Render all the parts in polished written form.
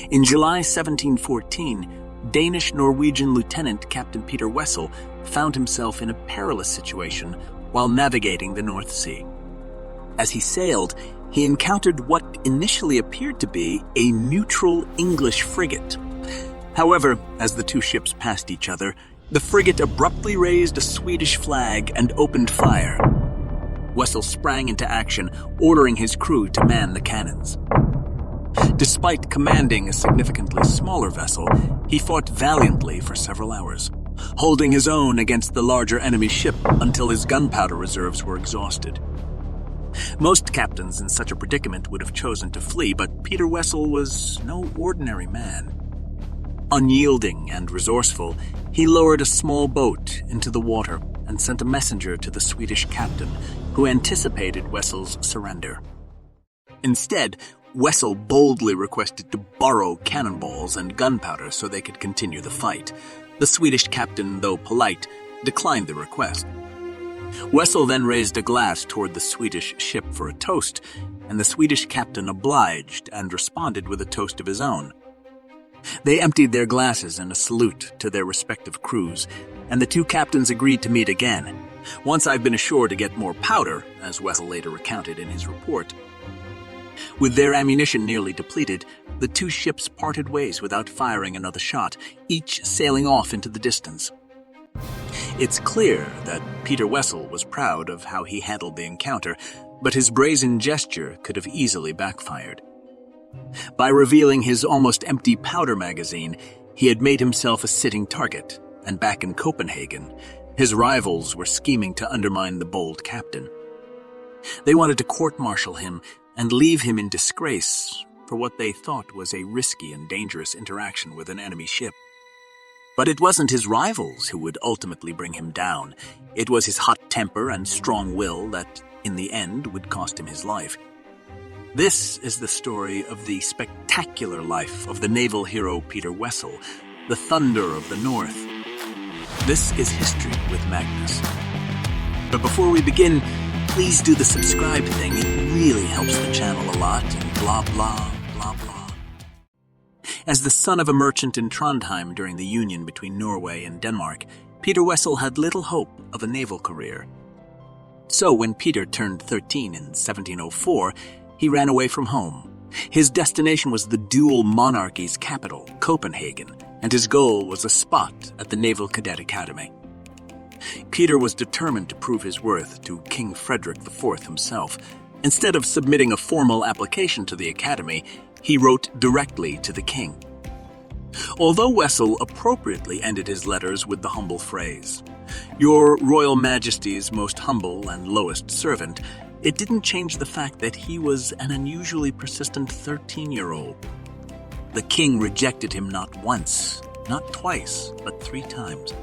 In July 1714, Danish-Norwegian Lieutenant Captain Peter Wessel found himself in a perilous situation while navigating the North Sea. As he sailed, he encountered what initially appeared to be a neutral English frigate. However, as the two ships passed each other, the frigate abruptly raised a Swedish flag and opened fire. Wessel sprang into action, ordering his crew to man the cannons. Despite commanding a significantly smaller vessel, he fought valiantly for several hours, holding his own against the larger enemy ship until his gunpowder reserves were exhausted. Most captains in such a predicament would have chosen to flee, but Peter Wessel was no ordinary man. Unyielding and resourceful, he lowered a small boat into the water and sent a messenger to the Swedish captain, who anticipated Wessel's surrender. Instead, Wessel boldly requested to borrow cannonballs and gunpowder so they could continue the fight. The Swedish captain, though polite, declined the request. Wessel then raised a glass toward the Swedish ship for a toast, and the Swedish captain obliged and responded with a toast of his own. They emptied their glasses in a salute to their respective crews, and the two captains agreed to meet again, once I've been ashore to get more powder, as Wessel later recounted in his report. With their ammunition nearly depleted, the two ships parted ways without firing another shot, each sailing off into the distance. It's clear that Peter Wessel was proud of how he handled the encounter, but his brazen gesture could have easily backfired. By revealing his almost empty powder magazine, he had made himself a sitting target, and back in Copenhagen, his rivals were scheming to undermine the bold captain. They wanted to court-martial him and leave him in disgrace for what they thought was a risky and dangerous interaction with an enemy ship. But it wasn't his rivals who would ultimately bring him down. It was his hot temper and strong will that, in the end, would cost him his life. This is the story of the spectacular life of the naval hero Peter Wessel, the Thunder of the North. This is History with Magnus. But before we begin, please do the subscribe thing. It really helps the channel a lot, and blah, blah, blah, blah. As the son of a merchant in Trondheim during the union between Norway and Denmark, Peter Wessel had little hope of a naval career. So when Peter turned 13 in 1704, he ran away from home. His destination was the dual monarchy's capital, Copenhagen, and his goal was a spot at the Naval Cadet Academy. Peter was determined to prove his worth to King Frederick IV himself. Instead of submitting a formal application to the academy, he wrote directly to the king. Although Wessel appropriately ended his letters with the humble phrase, "Your Royal Majesty's most humble and lowest servant," it didn't change the fact that he was an unusually persistent 13-year-old. The king rejected him not once, not twice, but 3 times.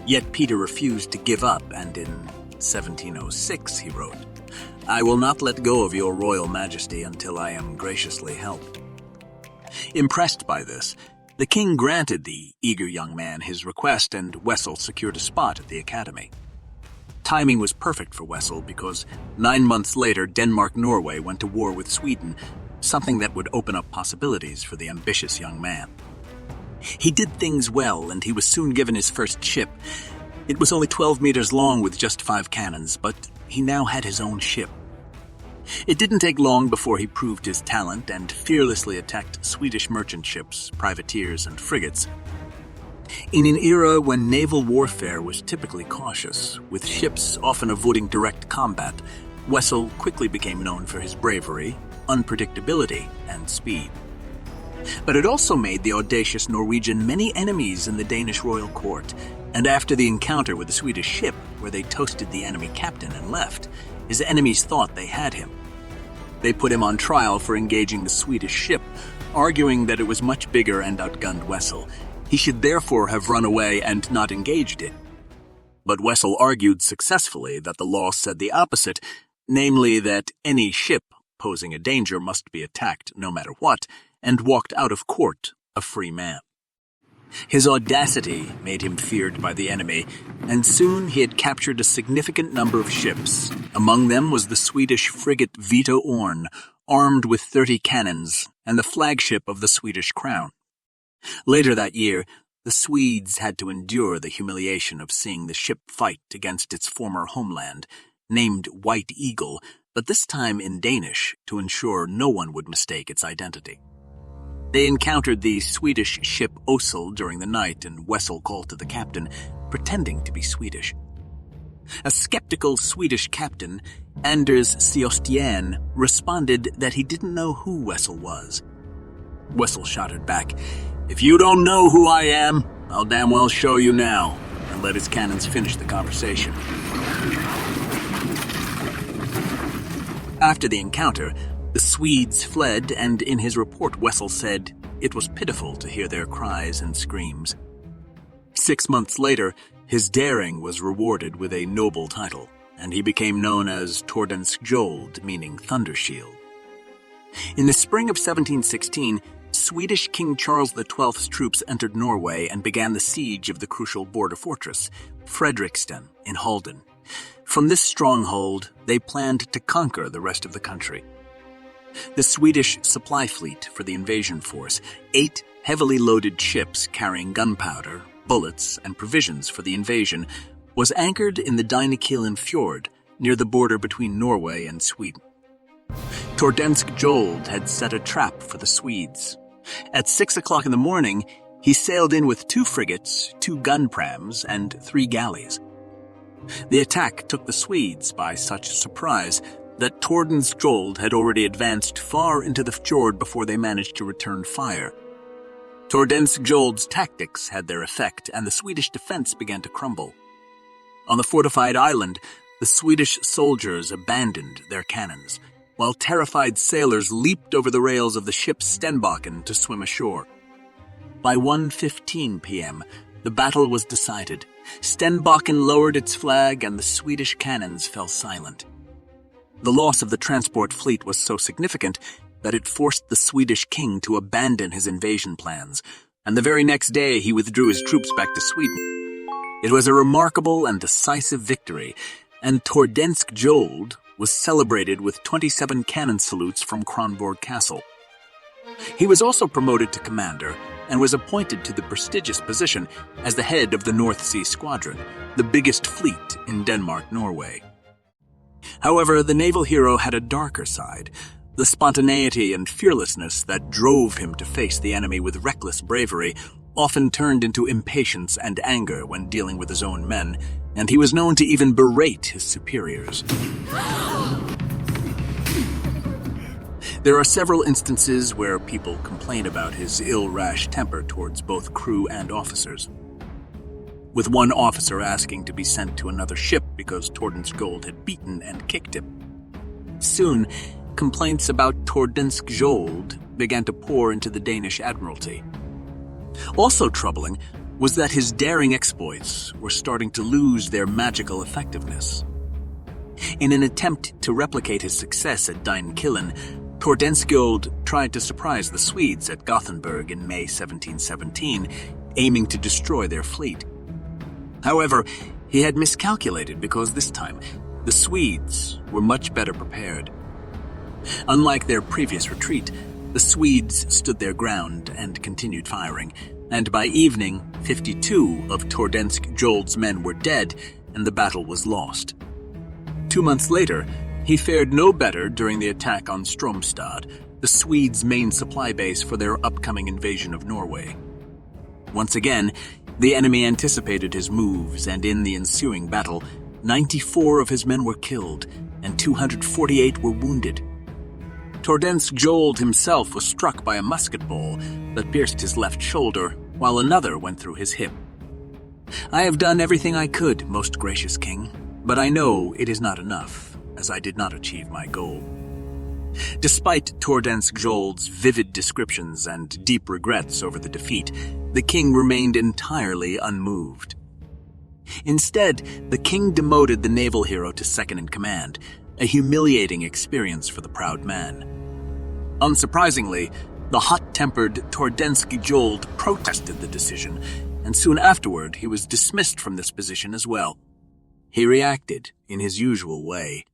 Yet Peter refused to give up, and in 1706 he wrote, "I will not let go of your Royal Majesty until I am graciously helped." Impressed by this, the king granted the eager young man his request, and Wessel secured a spot at the academy. Timing was perfect for Wessel because 9 months later Denmark-Norway went to war with Sweden, something that would open up possibilities for the ambitious young man. He did things well, and he was soon given his first ship. It was only 12 meters long with just 5 cannons, but he now had his own ship. It didn't take long before he proved his talent and fearlessly attacked Swedish merchant ships, privateers, and frigates. In an era when naval warfare was typically cautious, with ships often avoiding direct combat, Wessel quickly became known for his bravery, unpredictability, and speed. But it also made the audacious Norwegian many enemies in the Danish royal court, and after the encounter with the Swedish ship, where they toasted the enemy captain and left, his enemies thought they had him. They put him on trial for engaging the Swedish ship, arguing that it was much bigger and outgunned Wessel. He should therefore have run away and not engaged it. But Wessel argued successfully that the law said the opposite, namely that any ship posing a danger must be attacked no matter what, and walked out of court a free man. His audacity made him feared by the enemy, and soon he had captured a significant number of ships. Among them was the Swedish frigate Vita Orn, armed with 30 cannons, and the flagship of the Swedish crown. Later that year, the Swedes had to endure the humiliation of seeing the ship fight against its former homeland, named White Eagle, but this time in Danish to ensure no one would mistake its identity. They encountered the Swedish ship Ossel during the night, and Wessel called to the captain, pretending to be Swedish. A skeptical Swedish captain, Anders Seostien, responded that he didn't know who Wessel was. Wessel shouted back, "If you don't know who I am, I'll damn well show you now," and let his cannons finish the conversation. After the encounter, the Swedes fled, and in his report Wessel said it was pitiful to hear their cries and screams. 6 months later, his daring was rewarded with a noble title, and he became known as Tordenskjold, meaning Thunder Shield. In the spring of 1716, Swedish King Charles XII's troops entered Norway and began the siege of the crucial border fortress, Fredriksten, in Halden. From this stronghold, they planned to conquer the rest of the country. The Swedish supply fleet for the invasion force, 8 heavily loaded ships carrying gunpowder, bullets, and provisions for the invasion, was anchored in the Dynekilen fjord near the border between Norway and Sweden. Tordenskjold had set a trap for the Swedes. At 6 o'clock in the morning, he sailed in with 2 frigates, 2 gun prams, and 3 galleys. The attack took the Swedes by such surprise that Tordenskjold had already advanced far into the fjord before they managed to return fire. Tordenskjold's tactics had their effect, and the Swedish defense began to crumble. On the fortified island, the Swedish soldiers abandoned their cannons, while terrified sailors leaped over the rails of the ship Stenbakken to swim ashore. By 1:15 p.m., the battle was decided. Stenbakken lowered its flag, and the Swedish cannons fell silent. The loss of the transport fleet was so significant that it forced the Swedish king to abandon his invasion plans, and the very next day he withdrew his troops back to Sweden. It was a remarkable and decisive victory, and Tordenskjold was celebrated with 27 cannon salutes from Kronborg Castle. He was also promoted to commander and was appointed to the prestigious position as the head of the North Sea Squadron, the biggest fleet in Denmark-Norway. However, the naval hero had a darker side. The spontaneity and fearlessness that drove him to face the enemy with reckless bravery often turned into impatience and anger when dealing with his own men, and he was known to even berate his superiors. There are several instances where people complain about his ill-rash temper towards both crew and officers, with one officer asking to be sent to another ship because Tordenskjold had beaten and kicked him. Soon, complaints about Tordenskjold began to pour into the Danish Admiralty. Also troubling was that his daring exploits were starting to lose their magical effectiveness. In an attempt to replicate his success at Dynekilen, Tordenskjold tried to surprise the Swedes at Gothenburg in May 1717, aiming to destroy their fleet. However, he had miscalculated because this time, the Swedes were much better prepared. Unlike their previous retreat, the Swedes stood their ground and continued firing, and by evening, 52 of Tordenskjold's men were dead and the battle was lost. 2 months later, he fared no better during the attack on Stromstad, the Swedes' main supply base for their upcoming invasion of Norway. Once again, the enemy anticipated his moves, and in the ensuing battle, 94 of his men were killed and 248 were wounded. Tordenskjold himself was struck by a musket ball that pierced his left shoulder, while another went through his hip. "I have done everything I could, most gracious king, but I know it is not enough, as I did not achieve my goal." Despite Tordenskjold's vivid descriptions and deep regrets over the defeat, the king remained entirely unmoved. Instead, the king demoted the naval hero to second-in-command, a humiliating experience for the proud man. Unsurprisingly, the hot-tempered Tordenskjold protested the decision, and soon afterward he was dismissed from this position as well. He reacted in his usual way.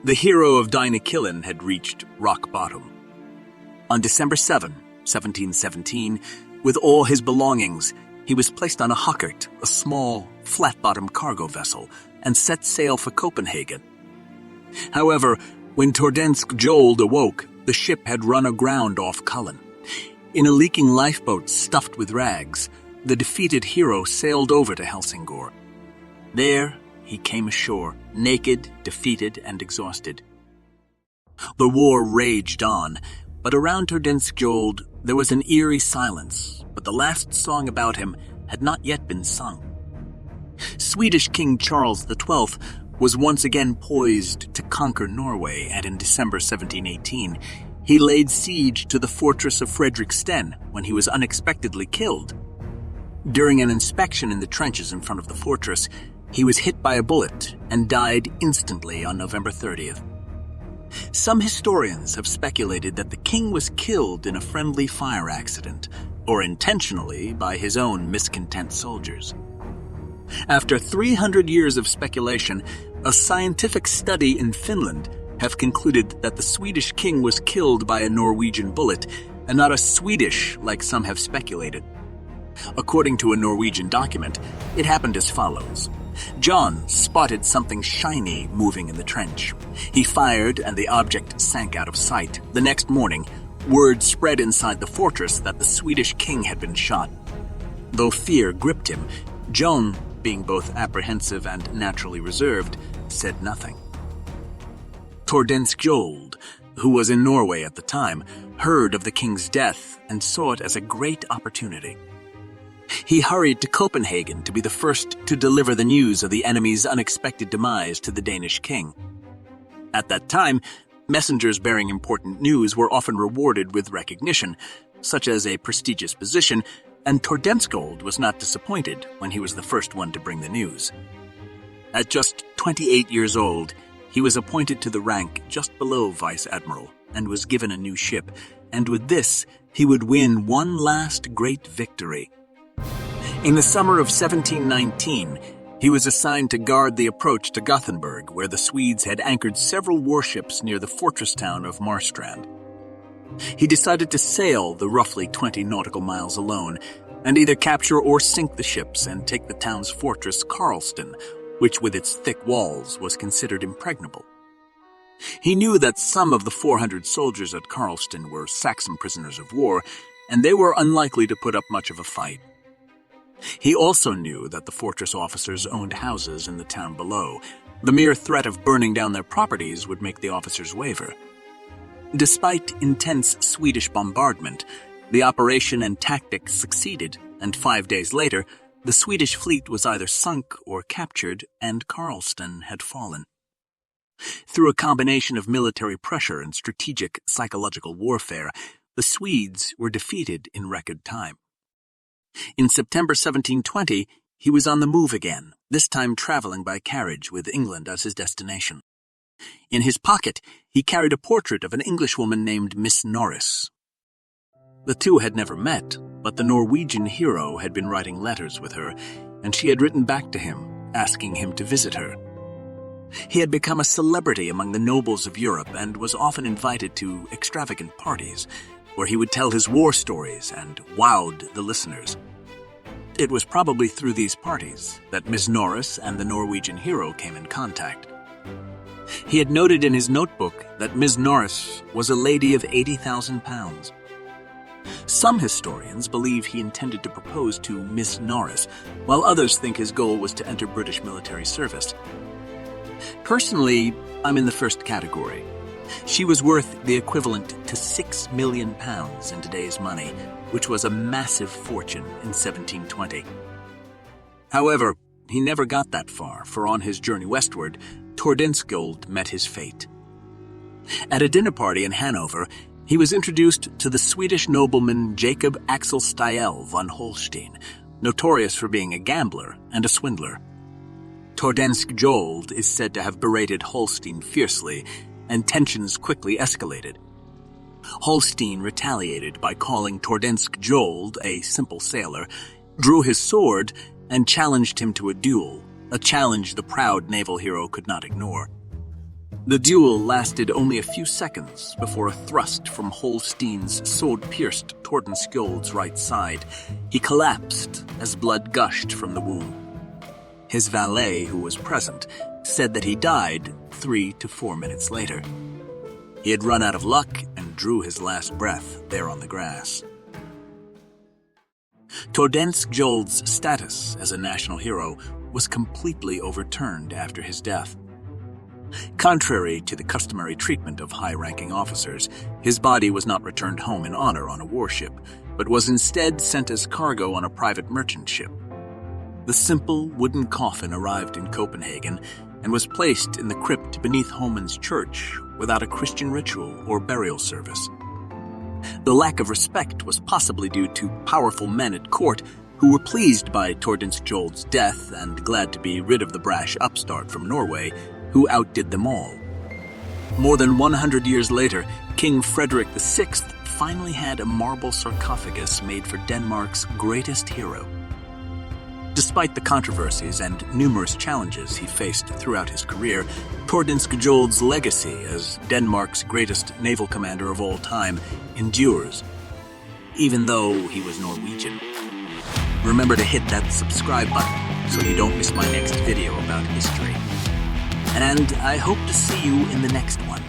The hero of Dynekilen had reached rock bottom. On December 7, 1717, with all his belongings, he was placed on a Hokkert, a small, flat-bottomed cargo vessel, and set sail for Copenhagen. However, when Tordenskjold awoke, the ship had run aground off Kullen. In a leaking lifeboat stuffed with rags, the defeated hero sailed over to Helsingør. There, he came ashore, naked, defeated, and exhausted. The war raged on, but around Tordenskjold there was an eerie silence, but the last song about him had not yet been sung. Swedish King Charles XII was once again poised to conquer Norway, and in December 1718, he laid siege to the fortress of Fredriksten when he was unexpectedly killed. During an inspection in the trenches in front of the fortress, he was hit by a bullet and died instantly on November 30th. Some historians have speculated that the king was killed in a friendly fire accident, or intentionally by his own miscontent soldiers. After 300 years of speculation, a scientific study in Finland have concluded that the Swedish king was killed by a Norwegian bullet, and not a Swedish like some have speculated. According to a Norwegian document, it happened as follows. John spotted something shiny moving in the trench. He fired and the object sank out of sight. The next morning, word spread inside the fortress that the Swedish king had been shot. Though fear gripped him, John, being both apprehensive and naturally reserved, said nothing. Tordenskjold, who was in Norway at the time, heard of the king's death and saw it as a great opportunity. He hurried to Copenhagen to be the first to deliver the news of the enemy's unexpected demise to the Danish king. At that time, messengers bearing important news were often rewarded with recognition, such as a prestigious position, and Tordenskjold was not disappointed when he was the first one to bring the news. At just 28 years old, he was appointed to the rank just below vice admiral and was given a new ship, and with this, he would win one last great victory. In the summer of 1719, he was assigned to guard the approach to Gothenburg, where the Swedes had anchored several warships near the fortress town of Marstrand. He decided to sail the roughly 20 nautical miles alone, and either capture or sink the ships and take the town's fortress Karlston, which with its thick walls was considered impregnable. He knew that some of the 400 soldiers at Karlston were Saxon prisoners of war, and they were unlikely to put up much of a fight. He also knew that the fortress officers owned houses in the town below. The mere threat of burning down their properties would make the officers waver. Despite intense Swedish bombardment, the operation and tactics succeeded, and 5 days later, the Swedish fleet was either sunk or captured, and Karlston had fallen. Through a combination of military pressure and strategic psychological warfare, the Swedes were defeated in record time. In September 1720, he was on the move again, this time traveling by carriage with England as his destination. In his pocket, he carried a portrait of an Englishwoman named Miss Norris. The two had never met, but the Norwegian hero had been writing letters with her, and she had written back to him, asking him to visit her. He had become a celebrity among the nobles of Europe and was often invited to extravagant parties, where he would tell his war stories and wowed the listeners. It was probably through these parties that Miss Norris and the Norwegian hero came in contact. He had noted in his notebook that Miss Norris was a lady of 80,000 pounds. Some historians believe he intended to propose to Miss Norris, while others think his goal was to enter British military service. Personally, I'm in the first category. She was worth the equivalent to £6 million in today's money, which was a massive fortune in 1720. However, he never got that far, for on his journey westward, Tordenskjold met his fate. At a dinner party in Hanover, he was introduced to the Swedish nobleman Jacob Axel Stiel von Holstein, notorious for being a gambler and a swindler. Tordenskjold is said to have berated Holstein fiercely, and tensions quickly escalated. Holstein retaliated by calling Tordenskjold a simple sailor, drew his sword, and challenged him to a duel, a challenge the proud naval hero could not ignore. The duel lasted only a few seconds before a thrust from Holstein's sword pierced Tordenskjold's right side. He collapsed as blood gushed from the wound. His valet, who was present, said that he died 3 to 4 minutes later. He had run out of luck and drew his last breath there on the grass. Tordenskjold's status as a national hero was completely overturned after his death. Contrary to the customary treatment of high-ranking officers, his body was not returned home in honor on a warship, but was instead sent as cargo on a private merchant ship. The simple wooden coffin arrived in Copenhagen and was placed in the crypt beneath Holmen's church without a Christian ritual or burial service. The lack of respect was possibly due to powerful men at court who were pleased by Tordenskjold's death and glad to be rid of the brash upstart from Norway, who outdid them all. More than 100 years later, King Frederick VI finally had a marble sarcophagus made for Denmark's greatest hero. Despite the controversies and numerous challenges he faced throughout his career, Tordenskjold's legacy as Denmark's greatest naval commander of all time endures, even though he was Norwegian. Remember to hit that subscribe button so you don't miss my next video about history. And I hope to see you in the next one.